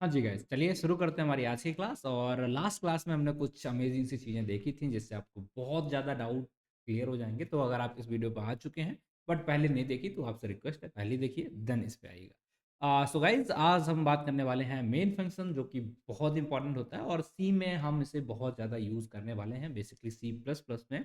हाँ जी गाइस, चलिए शुरू करते हैं हमारी आज की क्लास। और लास्ट क्लास में हमने कुछ अमेजिंग सी चीज़ें देखी थी जिससे आपको बहुत ज़्यादा डाउट क्लियर हो जाएँगे। तो अगर आप इस वीडियो पे आ चुके हैं बट पहले नहीं देखी तो आपसे रिक्वेस्ट है पहले देखिए देन इस पे आइएगा। सो गाइस, आज हम बात करने वाले हैं मेन फंक्शन जो कि बहुत इंपॉर्टेंट होता है और सी में हम इसे बहुत ज़्यादा यूज़ करने वाले हैं, बेसिकली सी प्लस प्लस में।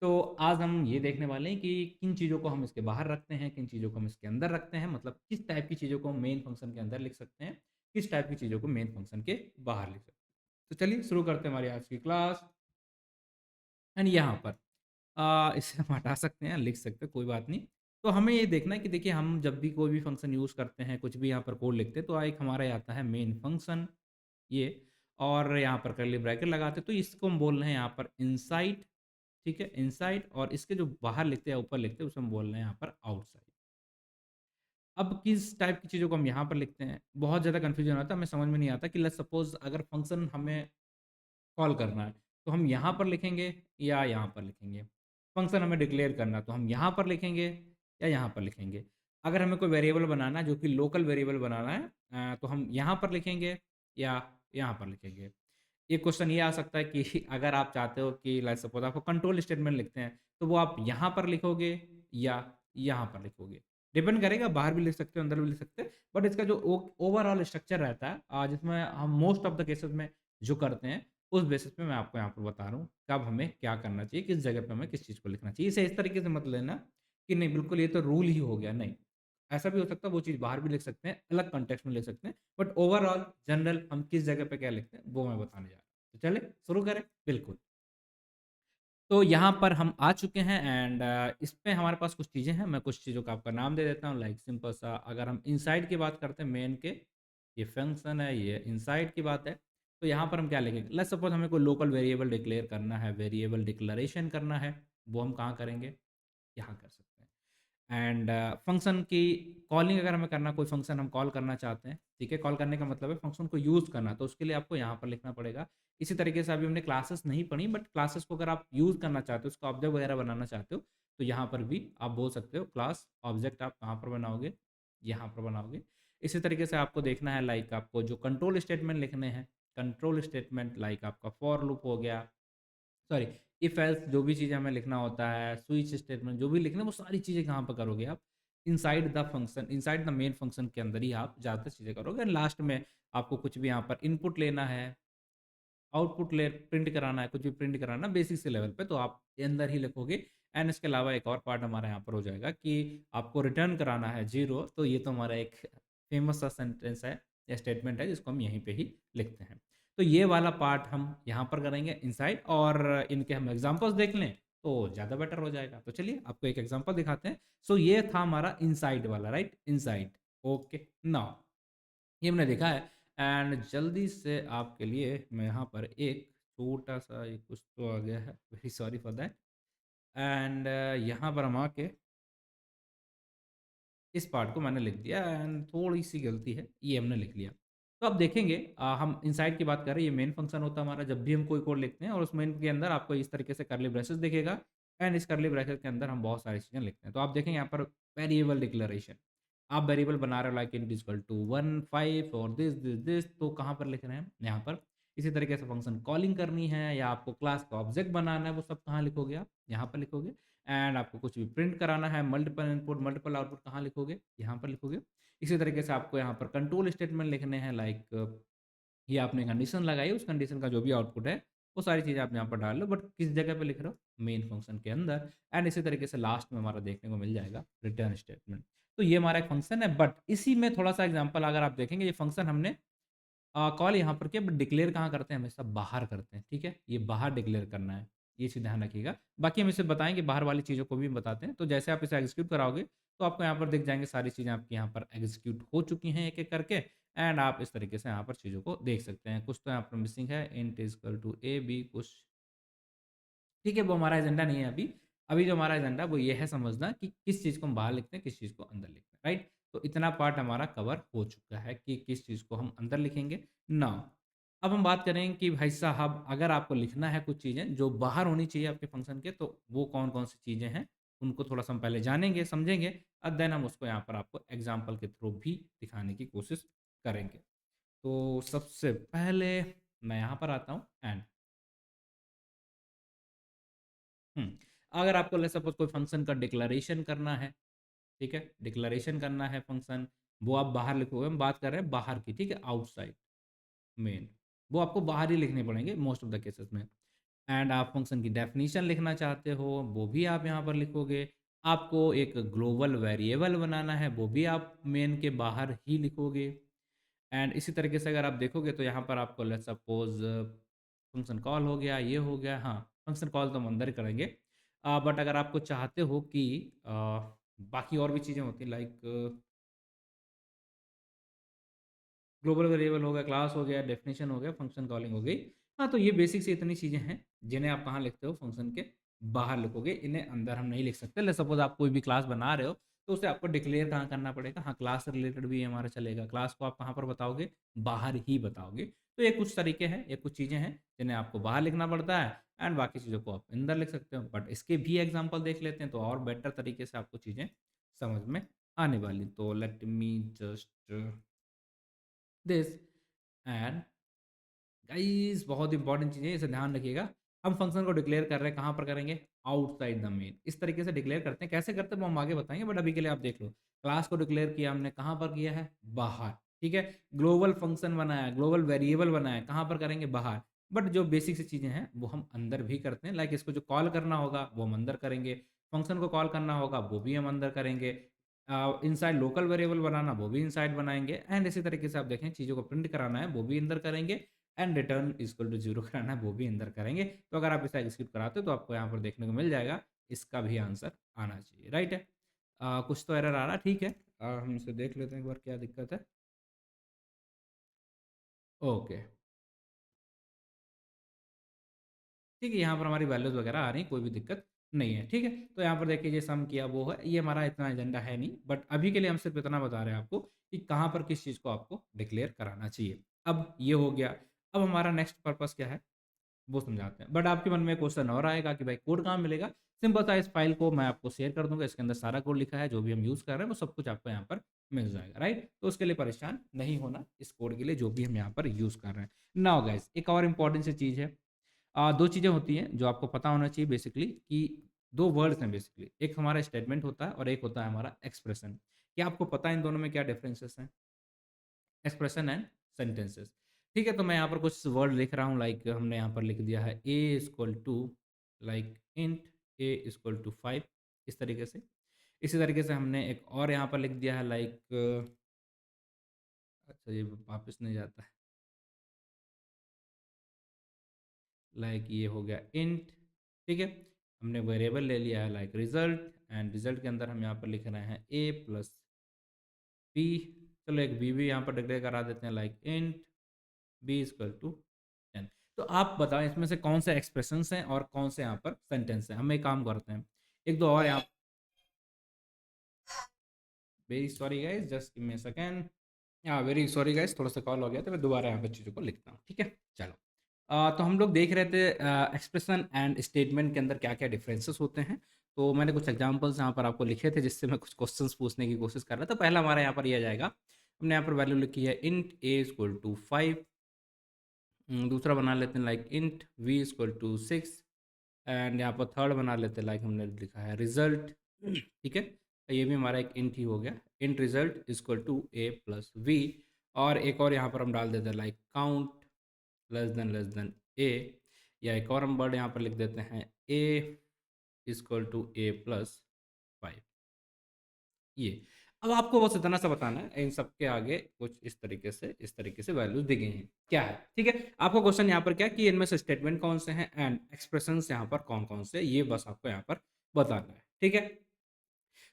तो आज हम ये देखने वाले हैं कि किन चीज़ों को हम इसके बाहर रखते हैं, किन चीज़ों को हम इसके अंदर रखते हैं, मतलब किस टाइप की चीज़ों को हम मेन फंक्शन के अंदर लिख सकते हैं, किस टाइप की चीज़ों को मेन फंक्शन के बाहर लिख सकते हैं। तो चलिए शुरू करते हैं हमारी आज की क्लास। एंड यहाँ पर इसे हम हटा सकते हैं, लिख सकते हैं, कोई बात नहीं। तो हमें ये देखना है कि देखिए हम जब भी कोई भी फंक्शन यूज़ करते हैं, कुछ भी यहाँ पर कोड लिखते हैं, तो एक हमारा ये आता है मेन फंक्शन ये, और यहाँ पर कर्ली ब्रैकेट लगाते हैं, तो इसको हम बोल रहे हैं यहाँ पर इनसाइड, ठीक है? इनसाइड, और इसके जो बाहर लिखते हैं, ऊपर लिखते हैं, उसे हम बोल रहे हैं यहाँ पर आउटसाइड। अब किस टाइप की चीज़ों को हम यहाँ पर लिखते हैं, बहुत ज़्यादा कन्फ्यूजन आता है, हमें समझ में नहीं आता कि लेट्स सपोज़ अगर फंक्शन हमें कॉल करना है, तो हम यहाँ पर लिखेंगे या यहाँ पर लिखेंगे? फंक्शन हमें डिक्लेयर करना है, तो हम यहाँ पर लिखेंगे या यहाँ पर लिखेंगे? अगर हमें कोई वेरिएबल बनाना है, जो कि लोकल वेरिएबल बनाना है, तो हम यहाँ पर लिखेंगे या यहाँ पर लिखेंगे? एक क्वेश्चन ये आ सकता है कि अगर आप चाहते हो कि लेट्स सपोज़ आपको कंट्रोल स्टेटमेंट लिखते हैं, तो वो आप यहाँ पर लिखोगे या यहाँ पर लिखोगे? डिपेंड करेगा, बाहर भी लिख सकते हो, अंदर भी लिख सकते हैं, बट इसका जो ओवरऑल स्ट्रक्चर रहता है, जिसमें हम मोस्ट ऑफ द केसेज़ में जो करते हैं, उस बेसिस पे मैं आपको यहाँ पर बता रहा हूँ, कब हमें क्या करना चाहिए, किस जगह पे हमें किस चीज़ को लिखना चाहिए। इसे इस तरीके से मत लेना कि नहीं बिल्कुल ये तो रूल ही हो गया, नहीं। ऐसा भी हो सकता है वो चीज़ बाहर भी लिख सकते हैं, अलग कॉन्टेक्स्ट में लिख सकते हैं, बट ओवरऑल जनरल हम किस जगह पे क्या लिखते हैं, वो मैं बताने जा रहा हूँ। तो चलिए शुरू करें? बिल्कुल। तो यहाँ पर हम आ चुके हैं एंड इस पे हमारे पास कुछ चीज़ें हैं, मैं कुछ चीज़ों का आपका नाम दे देता हूँ, लाइक सिंपल सा अगर हम इनसाइड की बात करते हैं मेन के, ये फंक्शन है, ये इनसाइड की बात है, तो यहाँ पर हम क्या लिखेंगे? लेट्स सपोज़ हमें कोई लोकल वेरिएबल डिक्लेयर करना है, वेरिएबल डिक्लेरेशन करना है, वो हम कहाँ करेंगे? यहाँ कर सकते हैं। एंड फंक्शन की कॉलिंग अगर हमें करना, कोई फंक्शन हम कॉल करना चाहते हैं, ठीक है? कॉल करने का मतलब है फंक्शन को यूज़ करना, तो उसके लिए आपको यहाँ पर लिखना पड़ेगा। इसी तरीके से अभी हमने क्लासेस नहीं पढ़ी, बट क्लासेस को अगर आप यूज़ करना चाहते हो, उसका ऑब्जेक्ट वगैरह बनाना चाहते हो, तो यहाँ पर भी आप बोल सकते हो क्लास ऑब्जेक्ट आप कहाँ पर बनाओगे? यहाँ पर बनाओगे। इसी तरीके से आपको देखना है, लाइक आपको जो कंट्रोल स्टेटमेंट लिखने हैं, कंट्रोल स्टेटमेंट लाइक आपका फॉर लूप हो गया, सॉरी, इफ एल्स जो भी चीज़ें हमें लिखना होता है, स्विच स्टेटमेंट जो भी लिखना है, वो सारी चीज़ें कहाँ पे करोगे आप? Inside the function, inside the main function के अंदर ही आप ज़्यादातर चीज़ें करोगे। एंड लास्ट में आपको कुछ भी यहाँ पर इनपुट लेना है, आउटपुट ले प्रिंट कराना है, कुछ भी प्रिंट कराना है बेसिक से लेवल पे, तो आप ये अंदर ही लिखोगे। एंड इसके अलावा एक और पार्ट हमारा यहाँ पर हो जाएगा कि आपको रिटर्न कराना है 0, तो ये तो हमारा एक फेमस सा सेंटेंस है या स्टेटमेंट है जिसको हम यहीं पे ही लिखते हैं। तो ये वाला पार्ट हम यहाँ पर करेंगे इनसाइड, और इनके हम एग्ज़ाम्पल्स देख लें तो ज़्यादा बेटर हो जाएगा। तो चलिए आपको एक एग्ज़ाम्पल दिखाते हैं। सो ये था हमारा इनसाइड वाला, राइट? Inside, okay. नाउ ये हमने देखा है एंड जल्दी से आपके लिए मैं यहाँ पर एक छोटा-सा एक कुछ तो आ गया है, very sorry for that. And यहाँ पर हम आके इस पार्ट को मैंने लिख दिया एंड थोड़ी-सी गलती है, ये हमने लिख लिया। तो अब देखेंगे, हम इनसाइड की बात कर रहे हैं, ये मेन फंक्शन होता है हमारा जब भी हम कोई कोड लिखते हैं, और उस मेन के अंदर आपको इस तरीके से कर्ली ब्रेसेस दिखेगा एंड इस कर्ली ब्रैकेट के अंदर हम बहुत सारी चीज़ें लिखते हैं। तो आप देखेंगे यहाँ पर वेरिएबल डिक्लेरेशन, आप वेरिएबल बना रहे हो like int is equal to 1, 5 और दिस, तो कहाँ पर लिख रहे हैं? यहाँ पर। इसी तरीके से फंक्शन कॉलिंग करनी है या आपको क्लास का ऑब्जेक्ट बनाना है, वो सब कहाँ लिखोगे आप? यहाँ पर लिखोगे। एंड आपको कुछ भी प्रिंट कराना है, मल्टीपल इनपुट, मल्टीपल आउटपुट कहाँ लिखोगे? यहाँ पर लिखोगे। इसी तरीके से आपको यहाँ पर कंट्रोल स्टेटमेंट लिखने हैं, लाइक ये आपने कंडीशन लगाई, उस कंडीशन का जो भी आउटपुट है, वो सारी चीज़ें आप यहाँ पर डाल लो, बट किस जगह पे लिख रहे हो? मेन फंक्शन के अंदर। एंड इसी तरीके से लास्ट में हमारा देखने को मिल जाएगा रिटर्न स्टेटमेंट। तो ये हमारा एक फंक्शन है, बट इसी में थोड़ा-सा एग्ज़ाम्पल अगर आप देखेंगे, ये फंक्शन हमने कॉल यहाँ पर किया, बट डिक्लेयर कहाँ करते हैं? हमेशा बाहर करते हैं, ठीक है? ये बाहर डिक्लेयर करना है, ये चीज़ ध्यान रखिएगा। बाकी हम इसे बताएँगे, बाहर वाली चीज़ों को भी बताते हैं। तो जैसे आप इसे एग्ज़ीक्यूट कराओगे, तो आपको यहाँ पर दिख जाएँगे सारी चीज़ें आपकी यहाँ पर एग्ज़ीक्यूट हो चुकी हैं एक-एक करके। एंड आप इस तरीके से यहाँ पर चीज़ों को देख सकते हैं। कुछ तो यहाँ पर मिसिंग है, int is equal to A, B कुछ, ठीक है, वो हमारा एजेंडा नहीं है अभी। अभी जो हमारा एजेंडा वो ये है समझना कि किस चीज़ को हम बाहर लिखते हैं, किस चीज़ को अंदर लिखते हैं, राइट? तो इतना पार्ट हमारा कवर हो चुका है कि किस चीज़ को हम अंदर लिखेंगे। नाउ अब हम बात करें कि भाई साहब अगर आपको लिखना है कुछ चीज़ें जो बाहर होनी चाहिए आपके फंक्शन के, तो वो कौन-कौन सी चीज़ें हैं, उनको थोड़ा-सा हम पहले जानेंगे, समझेंगे और देन हम उसको यहाँ पर आपको एग्ज़ाम्पल के थ्रू भी दिखाने की कोशिश करेंगे। तो सबसे पहले मैं यहाँ पर आता हूँ एंड अगर आपको लेट्स सपोज कोई फंक्शन का डिक्लेरेशन करना है, ठीक है, डिक्लेरेशन करना है फंक्शन, वो आप बाहर लिखोगे, हम बात कर रहे हैं बाहर की, ठीक है, आउटसाइड मेन, वो आपको बाहर ही लिखने पड़ेंगे मोस्ट ऑफ द केसेस में। एंड आप फंक्शन की डेफिनेशन लिखना चाहते हो, वो भी आप यहाँ पर लिखोगे। आपको एक ग्लोबल वेरिएबल बनाना है, वो भी आप मेन के बाहर ही लिखोगे। एंड इसी तरीके से अगर आप देखोगे तो यहाँ पर आपको लेट्स सपोज फंक्शन कॉल हो गया, ये हो गया, हाँ फंक्शन कॉल तो हम अंदर ही करेंगे। बट अगर आपको चाहते हो कि बाकी और भी चीज़ें होती हैं लाइक ग्लोबल वेरिएबल हो गया, क्लास हो गया, डेफिनेशन हो गया, फंक्शन कॉलिंग हो गई। हाँ, तो ये बेसिक से इतनी चीज़ें हैं जिन्हें आप कहाँ लिखते हो, फंक्शन के बाहर लिखोगे, इन्हें अंदर हम नहीं लिख सकते। लेट्स सपोज आप कोई भी क्लास बना रहे हो तो उसे आपको डिक्लेयर कहाँ करना पड़ेगा, हाँ क्लास से रिलेटेड भी हमारा चलेगा, क्लास को आप कहाँ पर बताओगे, बाहर ही बताओगे। तो ये कुछ तरीके हैं, ये कुछ चीज़ें हैं जिन्हें आपको बाहर लिखना पड़ता है एंड बाकी चीज़ों को आप अंदर लिख सकते हो। बट इसके भी एग्जाम्पल देख लेते हैं तो और बेटर तरीके से आपको चीज़ें समझ में आने वाली। तो let me just this and guys बहुत इंपॉर्टेंट चीज़ है, इसे ध्यान रखिएगा। हम फंक्शन को डिक्लेयर कर रहे हैं, कहाँ पर करेंगे, आउटसाइड द मेन। इस तरीके से डिक्लेयर करते हैं, कैसे करते हैं वो हम आगे बताएंगे, बट अभी के लिए आप देख लो। क्लास को डिक्लेयर किया हमने, कहाँ पर किया है, बाहर, ठीक है। ग्लोबल फंक्शन बनाया, ग्लोबल वेरिएबल बनाया, कहाँ पर करेंगे, बाहर। बट जो बेसिक सी चीज़ें हैं वो हम अंदर भी करते हैं, लाइक इसको जो कॉल करना होगा वो हम अंदर करेंगे, फंक्शन को कॉल करना होगा वो भी हम अंदर करेंगे, इनसाइड लोकल वेरिएबल बनाना वो भी इनसाइड बनाएंगे। एंड इसी तरीके से आप देखें, चीज़ों को प्रिंट कराना है वो भी अंदर करेंगे and return equal to zero कराना है वो भी अंदर करेंगे। तो अगर आप इसे एग्जीक्यूट कराते हो तो आपको यहाँ पर देखने को मिल जाएगा, इसका भी आंसर आना चाहिए, राइट है। कुछ तो एरर आ रहा, ठीक है, हम इसे देख लेते हैं एक बार क्या दिक्कत है। ओके, ठीक है, यहाँ पर हमारी वैल्यूज़ वगैरह आ रही, कोई भी दिक्कत नहीं है, ठीक है। तो यहाँ पर देखिए, ये सम किया वो है, ये हमारा इतना एजेंडा है नहीं, बट अभी के लिए हम सिर्फ इतना बता रहे हैं आपको कि कहाँ पर किस चीज़ को आपको डिक्लेयर कराना चाहिए। अब ये हो गया, अब हमारा नेक्स्ट पर्पस क्या है वो समझाते हैं। बट आपके मन में क्वेश्चन और आएगा कि भाई कोड कहाँ मिलेगा। सिंपल सा, इस फाइल को मैं आपको शेयर कर दूंगा, इसके अंदर सारा कोड लिखा है, जो भी हम यूज़ कर रहे हैं वो सब कुछ आपको यहाँ पर मिल जाएगा, राइट। तो उसके लिए परेशान नहीं होना, इस कोड के लिए जो भी हम यहाँ पर यूज़ कर रहे हैं। नाउ गाइस, एक और इंपॉर्टेंट सी चीज़ है, दो चीज़ें होती हैं जो आपको पता होना चाहिए बेसिकली, कि दो वर्ड्स हैं बेसिकली, एक हमारा स्टेटमेंट होता है और एक होता है हमारा एक्सप्रेशन। क्या आपको पता है इन दोनों में क्या डिफरेंसेस हैं, एक्सप्रेशन एंड सेंटेंसेस। ठीक है, तो मैं यहाँ पर कुछ वर्ड लिख रहा हूँ, लाइक हमने यहाँ पर लिख दिया है A equal to, like int A equal to 5, इस तरीके से। इसी तरीके से हमने एक और यहाँ पर लिख दिया है, लाइक अच्छा ये वापस नहीं जाता है, लाइक ये हो गया इंट, ठीक है। हमने वेरिएबल ले लिया है लाइक रिजल्ट, एंड रिजल्ट के अंदर हम यहाँ पर लिख रहे हैं ए प्लस बी। चलो एक बी भी यहाँ पर डिक्लेयर करा देते हैं, like int B equal to 10। तो आप बताओ इसमें से कौन से एक्सप्रेशंस हैं और कौन से यहाँ पर सेंटेंस हैं। हम एक काम करते हैं, एक दो और यहाँ, very sorry guys, just give me a second. हाँ वेरी सॉरी गाइज, थोड़ा सा कॉल हो गया तो मैं दोबारा यहाँ पर चीज़ों को लिखता हूँ, ठीक है। चलो, तो हम लोग देख रहे थे एक्सप्रेशन एंड स्टेटमेंट के अंदर क्या क्या डिफरेंसेस होते हैं। तो मैंने कुछ एग्जांपल्स यहाँ पर आपको लिखे थे जिससे मैं कुछ क्वेश्चंस पूछने की कोशिश कर रहा था। पहला हमारा यहाँ पर यह जाएगा, हमने यहाँ पर वैल्यू लिखी है इंट ए इक्वल टू 5। दूसरा बना लेते हैं like int V equal to 6। And यहाँ पर थर्ड बना लेते हैं, लाइक हमने लिखा है रिजल्ट, ठीक है। ये भी हमारा एक इंट ही हो गया, int result equal to A plus V. और एक और यहाँ पर हम डाल देते हैं like count less than A, या एक और हम वर्ड यहाँ पर लिख देते हैं ए इक्वल टू ए प्लस 5। ये, अब आपको बस इतना सा बताना है, इन सब के आगे कुछ इस तरीके से वैल्यूज दी गई हैं, क्या है, ठीक है। आपको क्वेश्चन यहाँ पर क्या कि इनमें से स्टेटमेंट कौन से हैं एंड एक्सप्रेशंस यहाँ पर कौन कौन से, ये बस आपको यहाँ पर बताना है, ठीक है।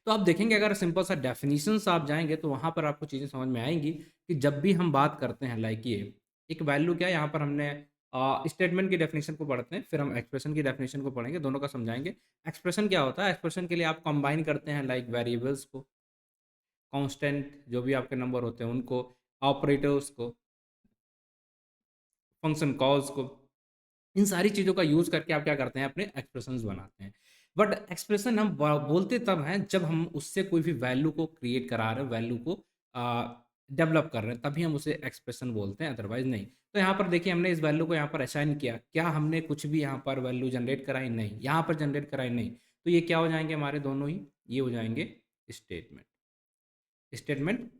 तो आप देखेंगे अगर सिंपल सा डेफिनेशंस आप जाएंगे तो वहाँ पर आपको चीज़ें समझ में आएंगी कि जब भी हम बात करते हैं लाइक ये एक वैल्यू, क्या यहाँ पर हमने स्टेटमेंट की डेफिनेशन को पढ़ते हैं, फिर हम एक्सप्रेशन की डेफिनेशन को पढ़ेंगे, दोनों का समझाएंगे। एक्सप्रेशन क्या होता है, एक्सप्रेशन के लिए आप कंबाइन करते हैं लाइक वेरिएबल्स को, कांस्टेंट जो भी आपके नंबर होते हैं उनको, ऑपरेटर्स को, फंक्शन कॉल्स को, इन सारी चीज़ों का यूज़ करके आप क्या करते हैं, अपने एक्सप्रेशंस बनाते हैं। बट एक्सप्रेशन हम बोलते तब हैं जब हम उससे कोई भी वैल्यू को क्रिएट करा रहे हैं, वैल्यू को डेवलप कर रहे हैं, तभी हम उसे एक्सप्रेशन बोलते हैं, अदरवाइज़ नहीं। तो यहाँ पर देखिए हमने इस वैल्यू को यहाँ पर असाइन किया, क्या हमने कुछ भी यहाँ पर वैल्यू जनरेट कराई? नहीं। यहाँ पर जनरेट कराई? नहीं। तो ये क्या हो जाएँगे हमारे दोनों ही? ये हो जाएँगे स्टेटमेंट। स्टेटमेंट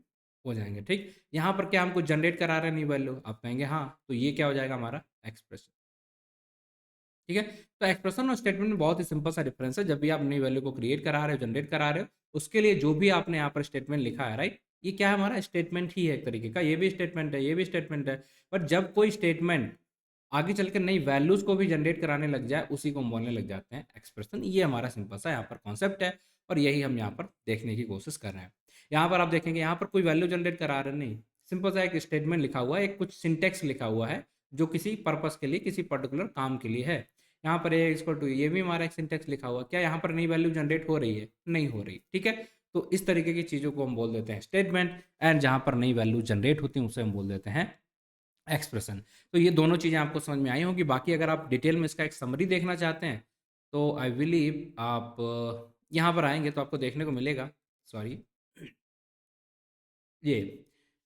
हो जाएँगे, ठीक? यहाँ पर क्या हम कुछ जनरेट करा रहे हैं न्यू वैल्यू? आप कहेंगे हाँ, तो ये क्या हो जाएगा हमारा? एक्सप्रेशन। ठीक है? तो एक्सप्रेशन और स्टेटमेंट में बहुत ही सिंपल सा डिफरेंस है। जब भी आप नई वैल्यू को क्रिएट करा रहे हो, जनरेट करा रहे हो, उसके लिए जो भी आपने यहाँ पर स्टेटमेंट लिखा है, राइट? ये क्या है हमारा? स्टेटमेंट ही है एक तरीके का। ये भी स्टेटमेंट है, ये भी स्टेटमेंट है। बट जब कोई स्टेटमेंट आगे चल के नई वैल्यूज़ को भी जनरेट कराने लग जाए, उसी को हम बोलने लग जाते हैं एक्सप्रेशन। ये हमारा सिंपल सा यहाँ पर कॉन्सेप्ट है और यही हम यहाँ पर देखने की कोशिश कर रहे हैं। यहाँ पर आप देखेंगे, यहाँ पर कोई वैल्यू जनरेट करा रहे नहीं। सिंपल सा एक स्टेटमेंट लिखा हुआ है, एक कुछ सिंटैक्स लिखा हुआ है, जो किसी पर्पज़ के लिए, किसी पर्टिकुलर काम के लिए है। यहाँ पर ए इक्वल टू ये भी हमारा एक सिंटैक्स लिखा हुआ है। क्या यहाँ पर नई वैल्यू जनरेट हो रही है? नहीं हो रही, ठीक है? तो इस तरीके की चीज़ों को हम बोल देते हैं स्टेटमेंट, एंड जहाँ पर नई वैल्यू जनरेट होती है, उसे हम बोल देते हैं एक्सप्रेशन। तो ये दोनों चीज़ें आपको समझ में आई होंगी। बाकी अगर आप डिटेल में इसका एक समरी देखना चाहते हैं, तो आई बिलीव आप यहाँ पर आएँगे तो आपको देखने को मिलेगा, सॉरी, ये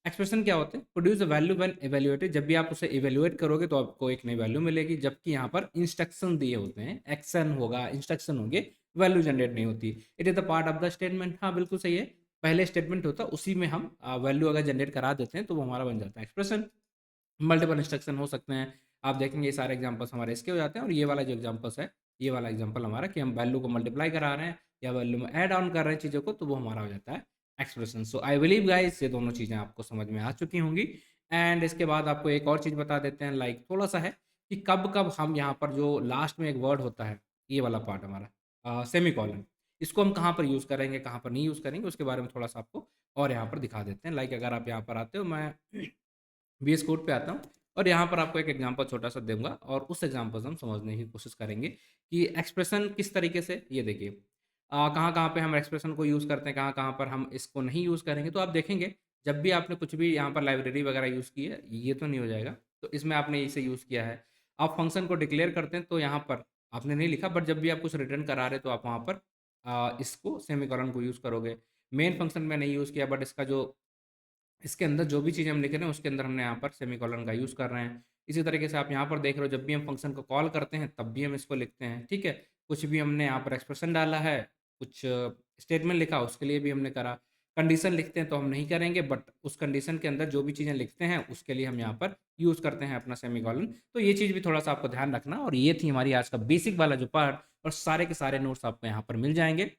एक्सप्रेशन क्या होते हैं? Produce a value when evaluated. जब भी आप उसे इवैल्यूएट करोगे तो आपको एक नई वैल्यू मिलेगी, जबकि यहाँ पर इंस्ट्रक्शन दिए होते हैं, एक्शन होगा, इंस्ट्रक्शन होंगे, वैल्यू जनरेट नहीं होती। It is the part of the statement. हाँ, बिल्कुल सही है। पहले स्टेटमेंट होता है, उसी में हम वैल्यू अगर जनरेट करा देते हैं, तो वो हमारा बन जाता है एक्सप्रेशन। मल्टीपल इंस्ट्रक्शन हो सकते हैं। आप देखेंगे ये सारे एग्ज़ाम्पल्स हमारे इसके हो जाते हैं, और ये वाला जो एग्ज़ाम्पल्स है, ये वाला एग्ज़ाम्पल हमारा कि हम वैल्यू को मल्टीप्लाई करा रहे हैं या वैल्यू में ऐड ऑन कर रहे हैं चीज़ों को, तो वो हमारा हो जाता है expression. So I believe guys ये दोनों चीज़ें आपको समझ में आ चुकी होंगी। एंड इसके बाद आपको एक और चीज़ बता देते हैं, लाइक थोड़ा-सा है कि कब-कब हम यहाँ पर जो लास्ट में एक वर्ड होता है, ये वाला पार्ट हमारा सेमीकोलन, इसको हम कहाँ पर यूज़ करेंगे, कहाँ पर नहीं यूज़ करेंगे, उसके बारे में थोड़ा-सा आपको और यहाँ पर दिखा देते हैं। लाइक अगर आप यहाँ पर आते हो, मैं वीएस कोड पे आता हूँ और यहाँ पर आपको एक एग्जांपल छोटा-सा दूँगा और उस एग्जांपल से हम समझने की कोशिश करेंगे कि एक्सप्रेशन किस तरीके से, ये देखिए कहाँ-कहाँ पे हम एक्सप्रेशन को यूज़ करते हैं, कहाँ-कहाँ पर हम इसको नहीं यूज़ करेंगे। तो आप देखेंगे, जब भी आपने कुछ भी यहाँ पर लाइब्रेरी वगैरह यूज़ की है, ये तो नहीं हो जाएगा, तो इसमें आपने इसे यूज़ किया है। आप फंक्शन को डिक्लेयर करते हैं, तो यहाँ पर आपने नहीं लिखा, बट जब भी आप कुछ रिटर्न करा रहे हैं, तो आप वहाँ पर इसको सेमीकोलन को यूज़ करोगे। मेन फंक्शन में नहीं यूज़ किया, बट इसका जो इसके अंदर जो भी चीज़ें हम लिख रहे हैं, उसके अंदर हमने यहाँ पर सेमीकोलन का यूज़ कर रहे हैं। इसी तरीके से आप यहाँ पर देख रहे हो, जब भी हम फंक्शन को कॉल करते हैं, तब भी हम इसको लिखते हैं, ठीक है? कुछ भी हमने यहाँ पर एक्सप्रेशन डाला है, कुछ स्टेटमेंट लिखा, उसके लिए भी हमने करा। कंडीशन लिखते हैं तो हम नहीं करेंगे, बट उस कंडीशन के अंदर जो भी चीज़ें लिखते हैं, उसके लिए हम यहाँ पर यूज़ करते हैं अपना सेमीकोलन। तो ये चीज़ भी थोड़ा-सा आपको ध्यान रखना, और ये थी हमारी आज का बेसिक वाला जो पार्ट, और सारे के सारे नोट्स आपको यहाँ पर मिल जाएँगे।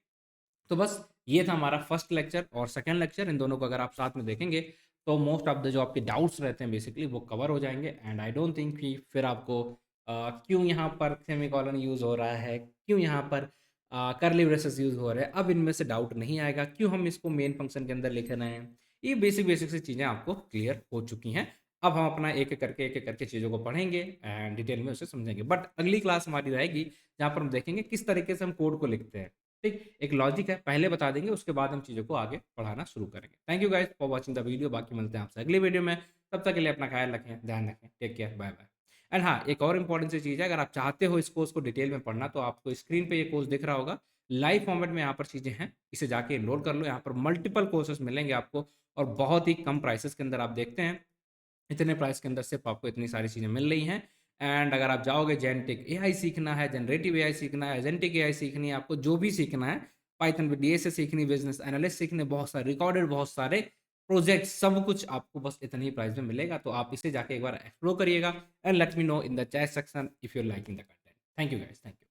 तो बस ये था हमारा फर्स्ट लेक्चर और सेकंड लेक्चर। इन दोनों को अगर आप साथ में देखेंगे, तो मोस्ट ऑफ द जो आपके डाउट्स रहते हैं बेसिकली वो कवर हो जाएँगे। एंड आई डोंट थिंक कि फिर आपको क्यों यहाँ पर सेमीकोलन यूज़ हो रहा है, क्यों यहाँ पर कर्ली ब्रेसेस यूज़ हो रहे हैं, अब इनमें से डाउट नहीं आएगा, क्यों हम इसको मेन फंक्शन के अंदर लिख रहे हैं। ये बेसिक सी चीज़ें आपको क्लियर हो चुकी हैं। अब हम अपना एक-एक करके चीज़ों को पढ़ेंगे एंड डिटेल में उसे समझेंगे। बट अगली क्लास हमारी रहेगी, जहाँ पर हम देखेंगे किस तरीके से हम कोड को लिखते हैं। ठीक, एक लॉजिक है, पहले बता देंगे, उसके बाद हम चीज़ों को आगे पढ़ाना शुरू करेंगे। Thank you guys for watching the video. बाकी मिलते हैं आपसे अगली वीडियो में। तब तक के लिए अपना ख्याल रखें, ध्यान रखें। Take care, bye bye. And हाँ, एक और इम्पोर्टेंट सी चीज़ है, अगर आप चाहते हो इस कोर्स को डिटेल में पढ़ना, तो आपको स्क्रीन पे ये कोर्स दिख रहा होगा। लाइव फॉर्मेट में यहाँ पर चीज़ें हैं, इसे जाके एनरोल कर लो। यहाँ पर मल्टीपल कोर्सेस मिलेंगे आपको, और बहुत ही कम प्राइसेस के अंदर आप देखते हैं, इतने प्राइस के अंदर सिर्फ आपको इतनी सारी चीज़ें मिल रही हैं। एंड अगर आप जाओगे, जेनेटिक एआई सीखना है, जनरेटिव एआई सीखना है, एजेंटिक एआई सीखनी है, आपको जो भी सीखना है, पाइथन में डीएसए सीखनी, बिजनेस एनालिस्ट सीखने, बहुत सारे रिकॉर्डेड, बहुत सारे प्रोजेक्ट, सब कुछ आपको बस इतने ही प्राइस में मिलेगा। तो आप इसे जाके एक बार एक्सप्लोर करिएगा, and let me know in the chat section if you are liking the content. Thank you guys, thank you.